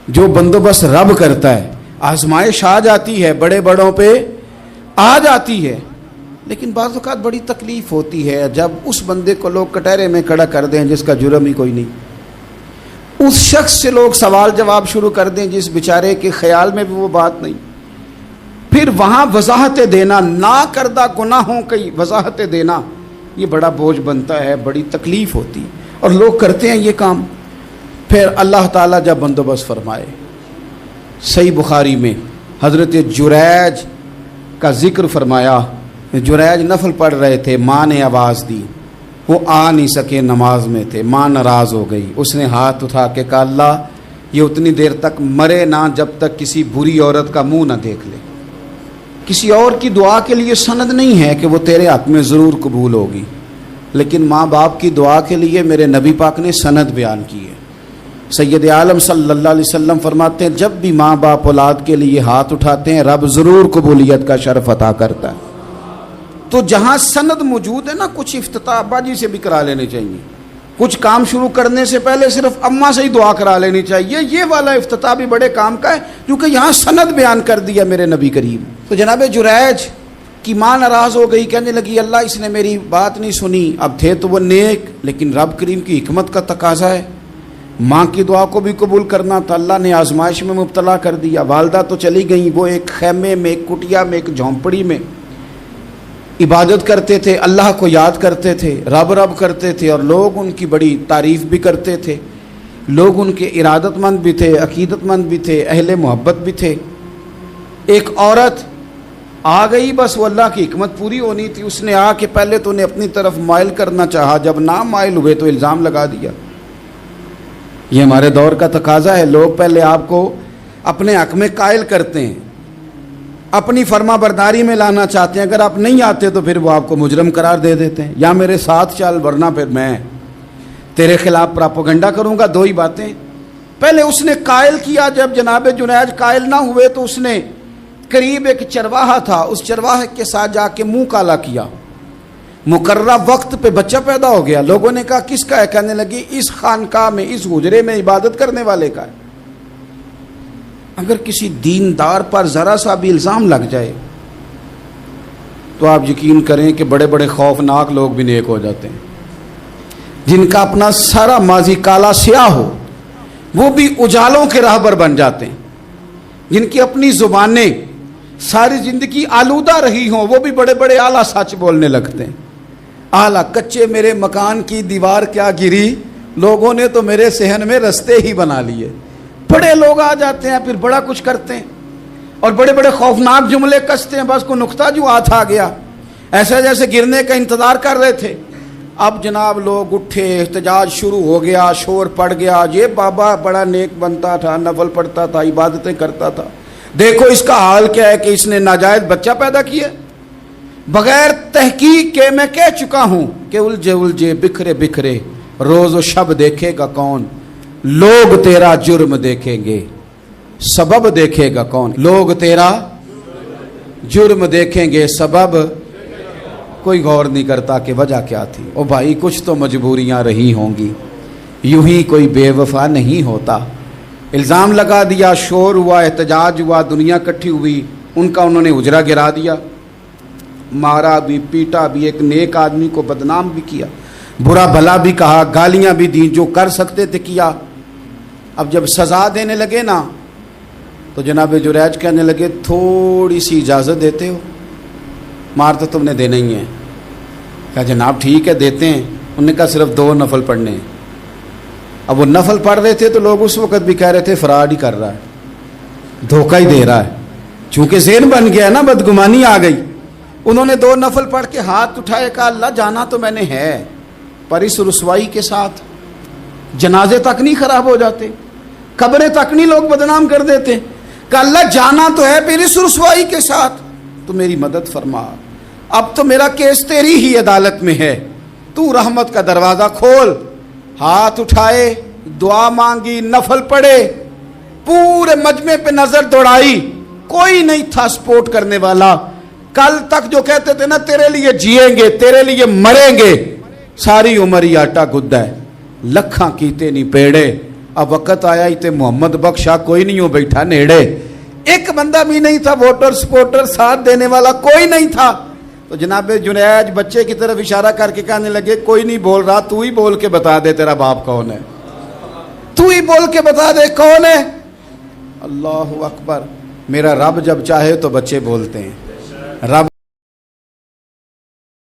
جو بندوبست رب کرتا ہے. آزمائش آ جاتی ہے, بڑے بڑوں پہ آ جاتی ہے, لیکن بعض اوقات بڑی تکلیف ہوتی ہے جب اس بندے کو لوگ کٹہرے میں کھڑا کر دیں جس کا جرم ہی کوئی نہیں, اس شخص سے لوگ سوال جواب شروع کر دیں جس بیچارے کے خیال میں بھی وہ بات نہیں. پھر وہاں وضاحتیں دینا, نہ کردہ گناہوں کی وضاحتیں دینا, یہ بڑا بوجھ بنتا ہے, بڑی تکلیف ہوتی, اور لوگ کرتے ہیں یہ کام. پھر اللہ تعالیٰ جب بندوبست فرمائے, صحیح بخاری میں حضرت جریج کا ذکر فرمایا. جریج نفل پڑھ رہے تھے, ماں نے آواز دی, وہ آ نہیں سکے, نماز میں تھے, ماں ناراض ہو گئی. اس نے ہاتھ اٹھا کے کہا اللہ یہ اتنی دیر تک مرے نہ جب تک کسی بری عورت کا منہ نہ دیکھ لے. کسی اور کی دعا کے لیے سند نہیں ہے کہ وہ تیرے حق میں ضرور قبول ہوگی, لیکن ماں باپ کی دعا کے لیے میرے نبی پاک نے سند بیان کی ہے. سید عالم صلی اللہ علیہ وسلم فرماتے ہیں جب بھی ماں باپ اولاد کے لیے ہاتھ اٹھاتے ہیں رب ضرور قبولیت کا شرف عطا کرتا ہے. تو جہاں سند موجود ہے نا, کچھ افتتاح ابا جی سے بھی کرا لینے چاہیے, کچھ کام شروع کرنے سے پہلے صرف اماں سے ہی دعا کرا لینی چاہیے. یہ والا افتتاح بھی بڑے کام کا ہے کیونکہ یہاں سند بیان کر دیا میرے نبی کریم. تو جناب جریج کی ماں ناراض ہو گئی, کہنے لگی اللہ اس نے میری بات نہیں سنی. اب تھے تو وہ نیک, لیکن رب کریم کی حکمت کا تقاضا ہے, ماں کی دعا کو بھی قبول کرنا تھا. اللہ نے آزمائش میں مبتلا کر دیا. والدہ تو چلی گئیں, وہ ایک خیمے میں, ایک کٹیا میں, ایک جھونپڑی میں عبادت کرتے تھے, اللہ کو یاد کرتے تھے, رب رب کرتے تھے, اور لوگ ان کی بڑی تعریف بھی کرتے تھے. لوگ ان کے ارادت مند بھی تھے, عقیدت مند بھی تھے, اہل محبت بھی تھے. ایک عورت آ گئی, بس وہ اللہ کی حکمت پوری ہونی تھی. اس نے آ کے پہلے تو انہیں اپنی طرف مائل کرنا چاہا, جب نہ مائل ہوئے تو الزام لگا دیا. یہ ہمارے دور کا تقاضا ہے, لوگ پہلے آپ کو اپنے حق میں قائل کرتے ہیں, اپنی فرما برداری میں لانا چاہتے ہیں. اگر آپ نہیں آتے تو پھر وہ آپ کو مجرم قرار دے دیتے ہیں, یا میرے ساتھ چل ورنہ پھر میں تیرے خلاف پراپوگنڈا کروں گا. دو ہی باتیں. پہلے اس نے قائل کیا, جب جناب جنیج قائل نہ ہوئے تو اس نے قریب ایک چرواہا تھا, اس چرواہے کے ساتھ جا کے منہ کالا کیا. مقررہ وقت پہ بچہ پیدا ہو گیا. لوگوں نے کہا کس کا ہے؟ کہنے لگی اس خانقاہ میں, اس حجرے میں عبادت کرنے والے کا ہے. اگر کسی دیندار پر ذرا سا بھی الزام لگ جائے تو آپ یقین کریں کہ بڑے بڑے خوفناک لوگ بھی نیک ہو جاتے ہیں. جن کا اپنا سارا ماضی کالا سیاہ ہو وہ بھی اجالوں کے راہبر بن جاتے ہیں. جن کی اپنی زبانیں ساری زندگی آلودہ رہی ہوں وہ بھی بڑے بڑے اعلیٰ سچ بولنے لگتے ہیں. اعلیٰ کچے میرے مکان کی دیوار کیا گری, لوگوں نے تو میرے صحن میں رستے ہی بنا لیے. بڑے لوگ آ جاتے ہیں, پھر بڑا کچھ کرتے ہیں اور بڑے بڑے خوفناک جملے کستے ہیں. بس کو نقطہ جو ہاتھ آ گیا, ایسا جیسے گرنے کا انتظار کر رہے تھے. اب جناب لوگ اٹھے, احتجاج شروع ہو گیا, شور پڑ گیا. یہ بابا بڑا نیک بنتا تھا, نفل پڑھتا تھا, عبادتیں کرتا تھا, دیکھو اس کا حال کیا ہے کہ اس نے ناجائز بچہ پیدا کیا. بغیر تحقیق کے میں کہہ چکا ہوں کہ الجھے الجھے بکھرے بکھرے روز و شب دیکھے گا کون, لوگ تیرا جرم دیکھیں گے, سبب دیکھے گا کون. لوگ تیرا جرم دیکھیں گے, سبب کوئی غور نہیں کرتا کہ وجہ کیا تھی. او بھائی کچھ تو مجبوریاں رہی ہوں گی, یوں ہی کوئی بے وفا نہیں ہوتا. الزام لگا دیا, شور ہوا, احتجاج ہوا, دنیا اکٹھی ہوئی, ان کا انہوں نے حجرہ گرا دیا, مارا بھی, پیٹا بھی, ایک نیک آدمی کو بدنام بھی کیا, برا بھلا بھی کہا, گالیاں بھی دی, جو کر سکتے تھے کیا. اب جب سزا دینے لگے نا تو جناب جریج کہنے لگے تھوڑی سی اجازت دیتے ہو, مار تو تم نے دینا ہی ہے. کہا جناب ٹھیک ہے دیتے ہیں. انہوں نے کہا صرف 2 نفل پڑھنے ہیں. اب وہ نفل پڑھ رہے تھے تو لوگ اس وقت بھی کہہ رہے تھے فراڈ ہی کر رہا ہے, دھوکہ ہی دے رہا ہے, چونکہ ذہن بن گیا نا, بدگمانی آ گئی. انہوں نے 2 نفل پڑھ کے ہاتھ اٹھائے, کہا اللہ جانا تو میں نے ہے, پر اس رسوائی کے ساتھ جنازے تک نہیں خراب ہو جاتے, قبریں تک نہیں لوگ بدنام کر دیتے. کہ اللہ جانا تو ہے, پھر اس رسوائی کے ساتھ تو میری مدد فرما. اب تو میرا کیس تیری ہی عدالت میں ہے, تو رحمت کا دروازہ کھول. ہاتھ اٹھائے, دعا مانگی, نفل پڑھے, پورے مجمع پہ نظر دوڑائی, کوئی نہیں تھا سپورٹ کرنے والا. کل تک جو کہتے تھے نا تیرے لیے جیئیں گے, تیرے لیے مریں گے, ساری عمر ہی آٹا گدا ہے. لکھاں کیتے نہیں پیڑے, اب وقت آیا تے محمد بخشا کوئی نہیں ہو بیٹھا نیڑے, ایک بندہ بھی نہیں تھا, ووٹر سپورٹر ساتھ دینے والا کوئی نہیں تھا. تو جناب جنید بچے کی طرف اشارہ کر کے کہنے لگے کوئی نہیں بول رہا, تو ہی بول کے بتا دے تیرا باپ کون ہے, تو ہی بول کے بتا دے کون ہے. اللہ اکبر. میرا رب جب چاہے تو بچے بولتے ہیں. رب